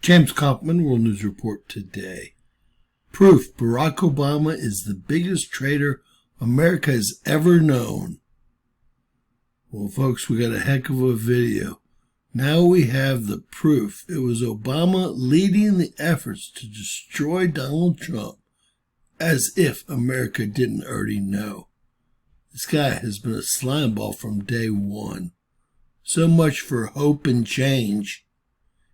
James Kaufman, World News Report today. Proof Barack Obama is the biggest traitor America has ever known. Well, folks, we got a heck of a video. Now we have the proof. It was Obama leading the efforts to destroy Donald Trump, as if America didn't already know. This guy has been a slimeball from day one. So much for hope and change.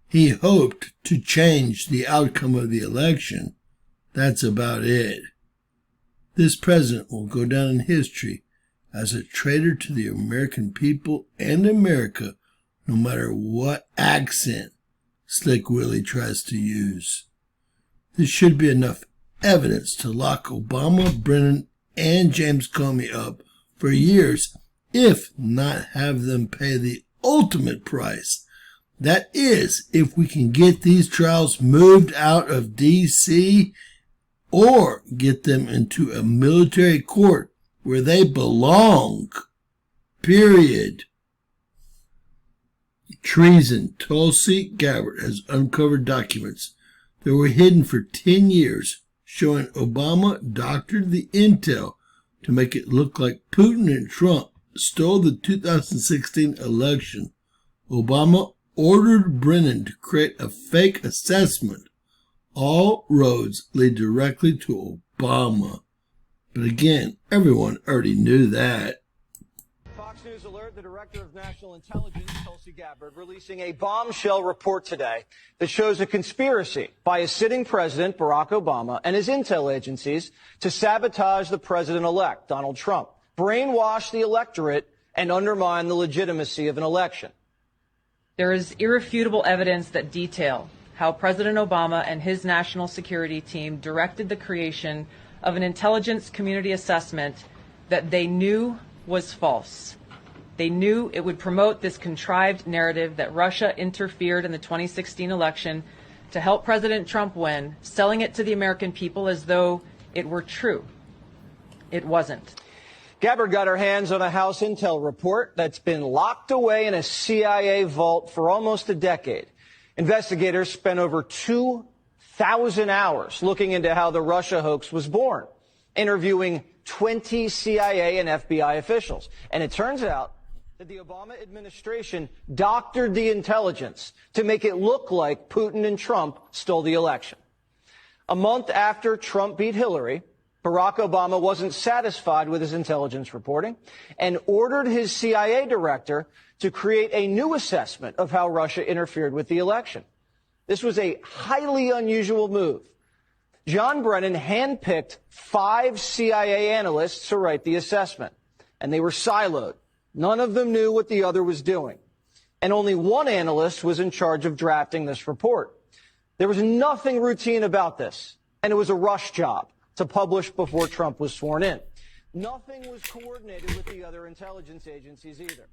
He hoped to change the outcome of the election. That's about it. This president will go down in history as a traitor to the American people and America, no matter what accent Slick Willie tries to use. This should be enough evidence to lock Obama, Brennan, and James Comey up for years, if not have them pay the ultimate price. That is, if we can get these trials moved out of D.C. or get them into a military court where they belong. Period. Treason. Tulsi Gabbard has uncovered documents that were hidden for 10 years showing Obama doctored the intel to make it look like Putin and Trump stole the 2016 election. Obama ordered Brennan to create a fake assessment. All roads lead directly to Obama. But again, everyone already knew that. Fox News alert, the Director of National Intelligence, Tulsi Gabbard, releasing a bombshell report today that shows a conspiracy by a sitting president, Barack Obama, and his intel agencies to sabotage the president-elect, Donald Trump, brainwash the electorate, and undermine the legitimacy of an election. There is irrefutable evidence that detail how President Obama and his national security team directed the creation of an intelligence community assessment that they knew was false. They knew it would promote this contrived narrative that Russia interfered in the 2016 election to help President Trump win, selling it to the American people as though it were true. It wasn't. Gabbard got her hands on a House intel report that's been locked away in a CIA vault for almost a decade. Investigators spent over 2,000 hours looking into how the Russia hoax was born, interviewing 20 CIA and FBI officials. And it turns out that the Obama administration doctored the intelligence to make it look like Putin and Trump stole the election. A month after Trump beat Hillary, Barack Obama wasn't satisfied with his intelligence reporting and ordered his CIA director to create a new assessment of how Russia interfered with the election. This was a highly unusual move. John Brennan handpicked 5 CIA analysts to write the assessment, and they were siloed. None of them knew what the other was doing, and only one analyst was in charge of drafting this report. There was nothing routine about this, and it was a rush job to publish before Trump was sworn in. Nothing was coordinated with the other intelligence agencies either.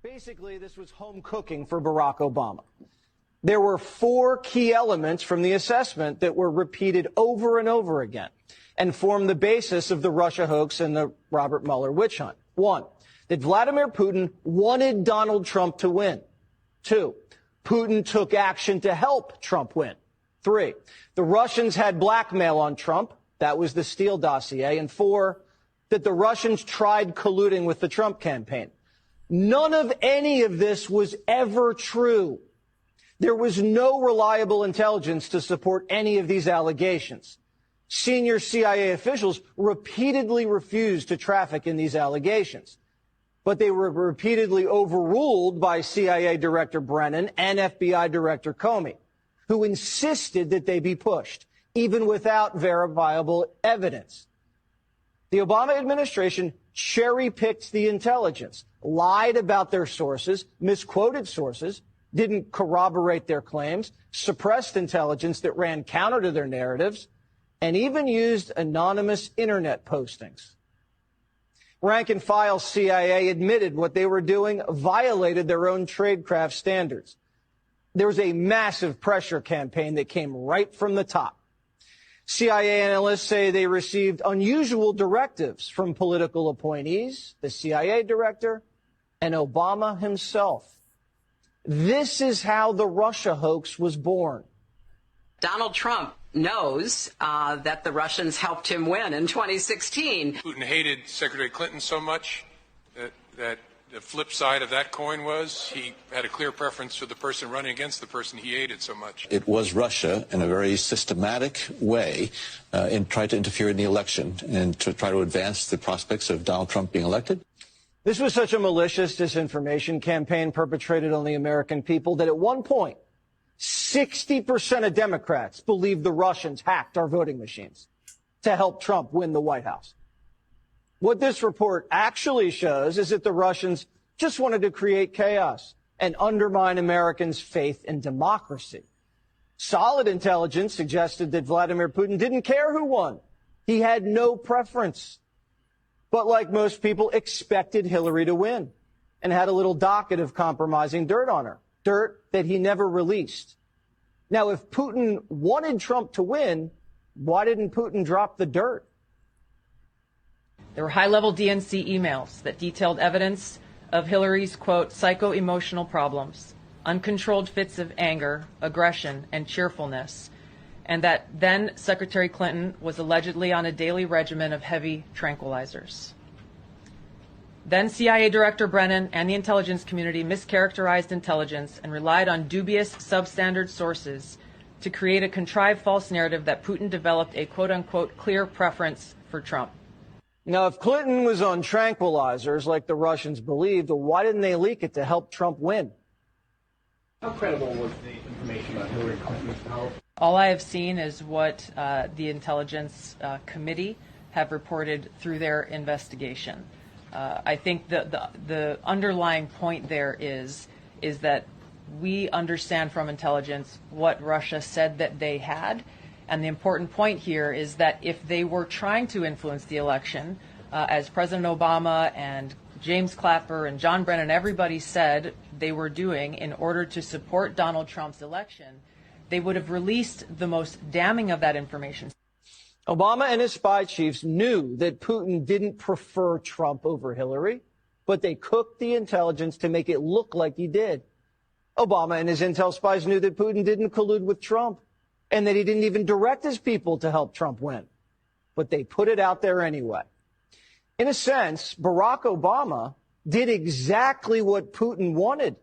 Basically, this was home cooking for Barack Obama. There were 4 key elements from the assessment that were repeated over and over again and formed the basis of the Russia hoax and the Robert Mueller witch hunt. 1, that Vladimir Putin wanted Donald Trump to win. 2, Putin took action to help Trump win. 3, the Russians had blackmail on Trump. That was the Steele dossier. And 4, that the Russians tried colluding with the Trump campaign. None of any of this was ever true. There was no reliable intelligence to support any of these allegations. Senior CIA officials repeatedly refused to traffic in these allegations, but they were repeatedly overruled by CIA Director Brennan and FBI Director Comey, who insisted that they be pushed, even without verifiable evidence. The Obama administration cherry-picked the intelligence, lied about their sources, misquoted sources, didn't corroborate their claims, suppressed intelligence that ran counter to their narratives, and even used anonymous internet postings. Rank and file CIA admitted what they were doing violated their own tradecraft standards. There was a massive pressure campaign that came right from the top. CIA analysts say they received unusual directives from political appointees, the CIA director, and Obama himself. This is how the Russia hoax was born. Donald Trump knows that the Russians helped him win in 2016. Putin hated Secretary Clinton so much that the flip side of that coin was he had a clear preference for the person running against the person he hated so much. It was Russia in a very systematic way tried to interfere in the election and to try to advance the prospects of Donald Trump being elected. This was such a malicious disinformation campaign perpetrated on the American people that at one point, 60% of Democrats believed the Russians hacked our voting machines to help Trump win the White House. What this report actually shows is that the Russians just wanted to create chaos and undermine Americans' faith in democracy. Solid intelligence suggested that Vladimir Putin didn't care who won. He had no preference. But like most people, expected Hillary to win and had a little docket of compromising dirt on her, dirt that he never released. Now, if Putin wanted Trump to win, why didn't Putin drop the dirt? There were high-level DNC emails that detailed evidence of Hillary's, quote, psycho-emotional problems, uncontrolled fits of anger, aggression, and cheerfulness, and that then Secretary Clinton was allegedly on a daily regimen of heavy tranquilizers. Then CIA Director Brennan and the intelligence community mischaracterized intelligence and relied on dubious substandard sources to create a contrived false narrative that Putin developed a quote-unquote clear preference for Trump. Now, if Clinton was on tranquilizers like the Russians believed, why didn't they leak it to help Trump win? How credible was the information about Hillary Clinton's power? All I have seen is what the Intelligence Committee have reported through their investigation. I think the underlying point there is that we understand from intelligence what Russia said that they had. And the important point here is that if they were trying to influence the election, as President Obama and James Clapper and John Brennan, everybody said they were doing in order to support Donald Trump's election, they would have released the most damning of that information. Obama and his spy chiefs knew that Putin didn't prefer Trump over Hillary, but they cooked the intelligence to make it look like he did. Obama and his intel spies knew that Putin didn't collude with Trump and that he didn't even direct his people to help Trump win. But they put it out there anyway. In a sense, Barack Obama did exactly what Putin wanted,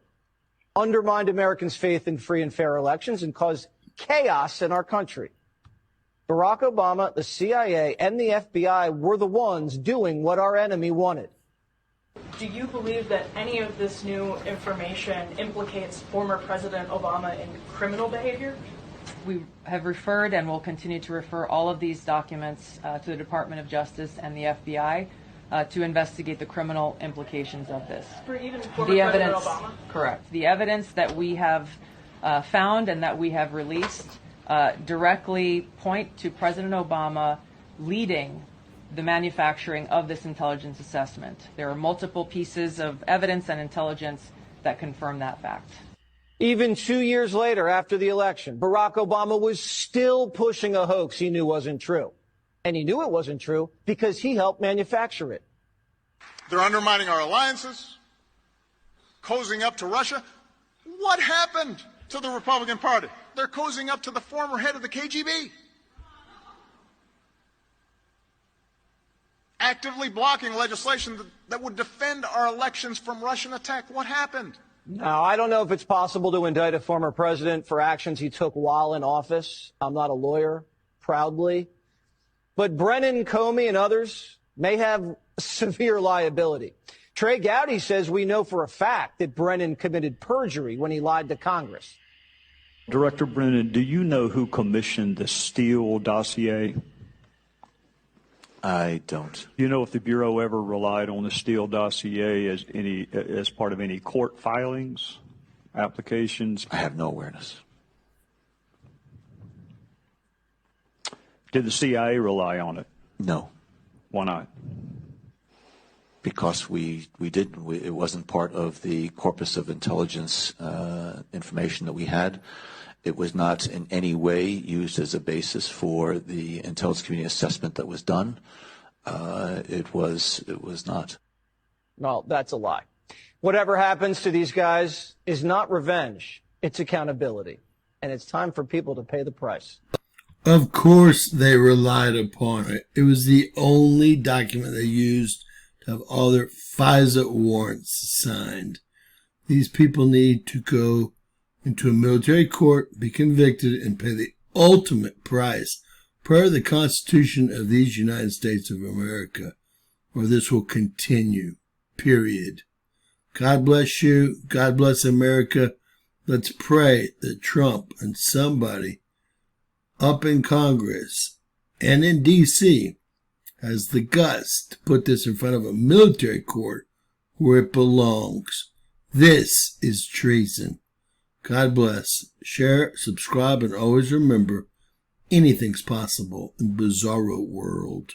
undermined Americans' faith in free and fair elections and caused chaos in our country. Barack Obama, the CIA, and the FBI were the ones doing what our enemy wanted. Do you believe that any of this new information implicates former President Obama in criminal behavior? We have referred and will continue to refer all of these documents to the Department of Justice and the FBI to investigate the criminal implications of this. For even former President Obama? Correct. The evidence that we have found and that we have released directly point to President Obama leading the manufacturing of this intelligence assessment. There are multiple pieces of evidence and intelligence that confirm that fact. Even 2 years later, after the election, Barack Obama was still pushing a hoax he knew wasn't true. And he knew it wasn't true because he helped manufacture it. They're undermining our alliances, cozying up to Russia. What happened to the Republican Party? They're cozying up to the former head of the KGB. Actively blocking legislation that would defend our elections from Russian attack. What happened? Now, I don't know if it's possible to indict a former president for actions he took while in office. I'm not a lawyer, proudly. But Brennan, Comey, and others may have severe liability. Trey Gowdy says we know for a fact that Brennan committed perjury when he lied to Congress. Director Brennan, do you know who commissioned the Steele dossier? I don't. Do you know if the Bureau ever relied on the Steele dossier as part of any court filings, applications? I have no awareness. Did the CIA rely on it? No. Why not? Because we didn't. It wasn't part of the corpus of intelligence information that we had. It was not in any way used as a basis for the intelligence community assessment that was done. It was not. Well, that's a lie. Whatever happens to these guys is not revenge. It's accountability. and it's time for people to pay the price. Of course they relied upon it. It was the only document they used to have all their FISA warrants signed. These people need to go into a military court, be convicted, and pay the ultimate price per the Constitution of these United States of America, or this will continue, period. God bless you. God bless America. Let's pray that Trump and somebody up in Congress and in D.C. has the guts to put this in front of a military court where it belongs. This is treason. God bless. Share, subscribe, and always remember, anything's possible in Bizarro World.